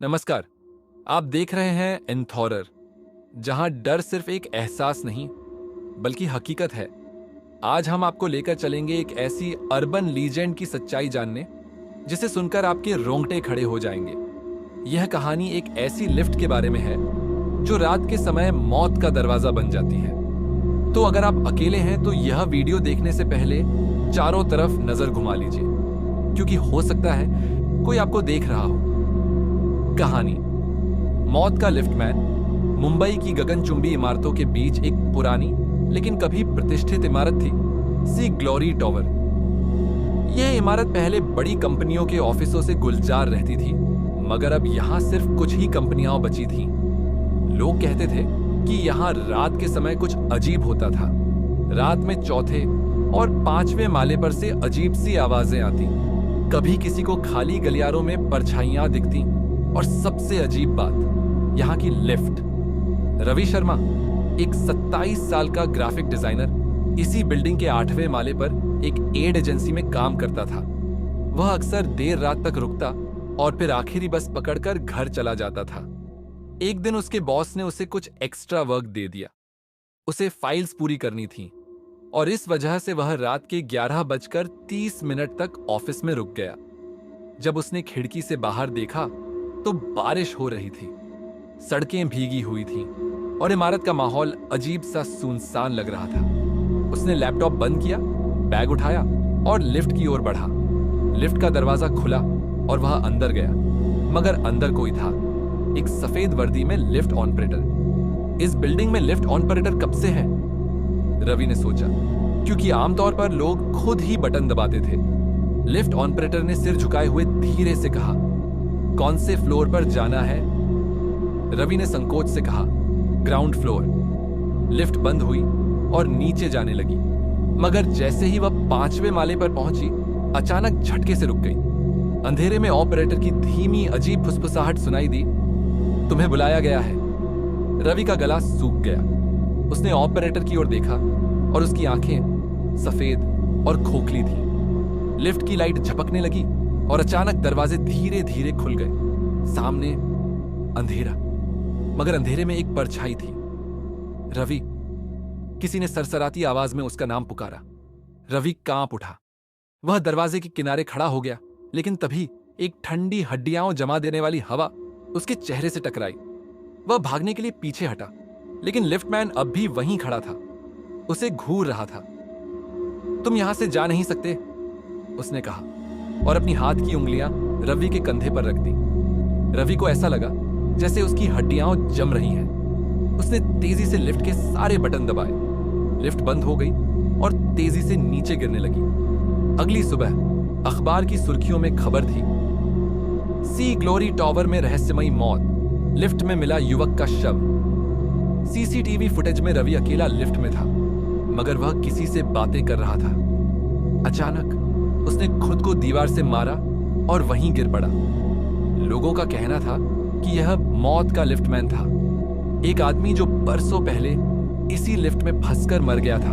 नमस्कार। आप देख रहे हैं एंथॉरर, जहां डर सिर्फ एक एहसास नहीं बल्कि हकीकत है। आज हम आपको लेकर चलेंगे एक ऐसी अर्बन लीजेंड की सच्चाई जानने जिसे सुनकर आपके रोंगटे खड़े हो जाएंगे। यह कहानी एक ऐसी लिफ्ट के बारे में है जो रात के समय मौत का दरवाजा बन जाती है। तो अगर आप अकेले हैं तो यह वीडियो देखने से पहले चारों तरफ नजर घुमा लीजिए, क्योंकि हो सकता है कोई आपको देख रहा हो। कहानी मौत का लिफ्टमैन। मुंबई की गगनचुंबी इमारतों के बीच एक पुरानी लेकिन कभी प्रतिष्ठित इमारत थी, सी ग्लोरी टॉवर। यह इमारत पहले बड़ी कंपनियों के ऑफिसों से गुलजार रहती थी, मगर अब यहां सिर्फ कुछ ही कंपनियां बची थीं। लोग कहते थे कि यहां रात के समय कुछ अजीब होता था। रात में चौथे और पांचवें माले पर से अजीब सी आवाजें आती, कभी किसी को खाली गलियारों में परछाइयां दिखती, और सबसे अजीब बात, यहाँ की लिफ्ट। रवि शर्मा, एक 27 साल का ग्राफिक डिजाइनर, इसी बिल्डिंग के 8वें माले पर एक एड एजेंसी में काम करता था। वह अक्सर देर रात तक रुकता और फिर आखिरी बस पकड़कर घर चला जाता था। एक दिन उसके बॉस ने उसे कुछ एक्स्ट्रा वर्क दे दिया। उसे फाइल्स पूरी करनी थी और इस वजह से वह रात के 11:30 तक ऑफिस में रुक गया। जब उसने खिड़की से बाहर देखा तो बारिश हो रही थी, सड़कें भीगी हुई थीं और इमारत का माहौल अजीब सा सुनसान लग रहा था। उसने लैपटॉप बंद किया, बैग उठाया और लिफ्ट की ओर बढ़ा। लिफ्ट का दरवाजा खुला और वह अंदर गया, मगर अंदर कोई था, एक सफेद वर्दी में लिफ्ट ऑपरेटर। इस बिल्डिंग में लिफ्ट ऑपरेटर कब से है? रवि ने सोचा, क्योंकि आमतौर पर लोग खुद ही बटन दबाते थे। लिफ्ट ऑपरेटर ने सिर झुकाए हुए धीरे से कहा, कौन से फ्लोर पर जाना है? रवि ने संकोच से कहा, ग्राउंड फ्लोर। लिफ्ट बंद हुई और नीचे जाने लगी, मगर जैसे ही वह 5वें माले पर पहुंची, अचानक झटके से रुक गई। अंधेरे में ऑपरेटर की धीमी अजीब फुसफुसाहट सुनाई दी, तुम्हें बुलाया गया है। रवि का गला सूख गया। उसने ऑपरेटर की ओर देखा और उसकी आंखें सफेद और खोखली थीं। लिफ्ट की लाइट झपकने लगी और अचानक दरवाजे धीरे धीरे खुल गए। सामने अंधेरा, मगर अंधेरे में एक परछाई थी। रवि। किसी ने सरसराती आवाज में उसका नाम पुकारा। रवि कांप उठा। वह दरवाजे के किनारे खड़ा हो गया, लेकिन तभी एक ठंडी हड्डियां जमा देने वाली हवा उसके चेहरे से टकराई। वह भागने के लिए पीछे हटा, लेकिन लिफ्टमैन अब भी वहीं खड़ा था, उसे घूर रहा था। तुम यहां से जा नहीं सकते, उसने कहा और अपनी हाथ की उंगलियां रवि के कंधे पर रख दी। रवि को ऐसा लगा जैसे उसकी हड्डियां जम रही हैं। उसने तेजी से लिफ्ट के सारे बटन दबाए। लिफ्ट बंद हो गई और तेजी से नीचे गिरने लगी। अगली सुबह अखबार की सुर्खियों में खबर थी, सी ग्लोरी टॉवर में रहस्यमयी मौत, लिफ्ट में मिला युवक का शव। सीसीटीवी फुटेज में रवि अकेला लिफ्ट में था, मगर वह किसी से बातें कर रहा था। अचानक उसने खुद को दीवार से मारा और वहीं गिर पड़ा। लोगों का कहना था कि यह मौत का लिफ्टमैन था, एक आदमी जो बरसों पहले इसी लिफ्ट में फंसकर मर गया था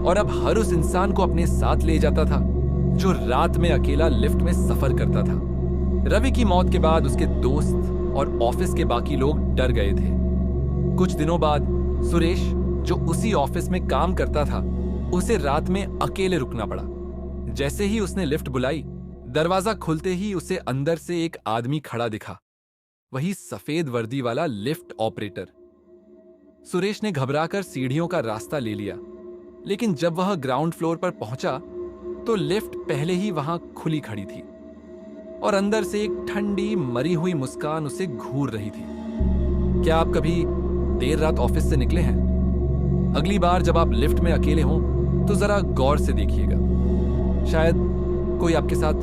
और अब हर उस इंसान को अपने साथ ले जाता था जो रात में अकेला लिफ्ट में सफर करता था। रवि की मौत के बाद उसके दोस्त और ऑफिस के बाकी लोग डर गए थे। कुछ दिनों बाद सुरेश, जो उसी ऑफिस में काम करता था, उसे रात में अकेले रुकना पड़ा। जैसे ही उसने लिफ्ट बुलाई, दरवाजा खुलते ही उसे अंदर से एक आदमी खड़ा दिखा, वही सफेद वर्दी वाला लिफ्ट ऑपरेटर। सुरेश ने घबराकर सीढ़ियों का रास्ता ले लिया, लेकिन जब वह ग्राउंड फ्लोर पर पहुंचा तो लिफ्ट पहले ही वहां खुली खड़ी थी और अंदर से एक ठंडी मरी हुई मुस्कान उसे घूर रही थी। क्या आप कभी देर रात ऑफिस से निकले हैं? अगली बार जब आप लिफ्ट में अकेले हों तो जरा गौर से देखिएगा, शायद कोई आपके साथ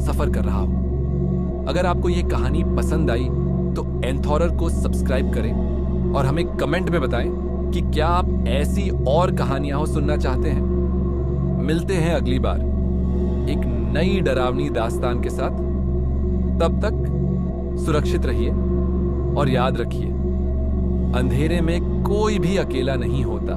सफर कर रहा हो। अगर आपको यह कहानी पसंद आई तो एंथॉरर को सब्सक्राइब करें और हमें कमेंट में बताएं कि क्या आप ऐसी और कहानियां सुनना चाहते हैं। मिलते हैं अगली बार एक नई डरावनी दास्तान के साथ। तब तक सुरक्षित रहिए और याद रखिए, अंधेरे में कोई भी अकेला नहीं होता।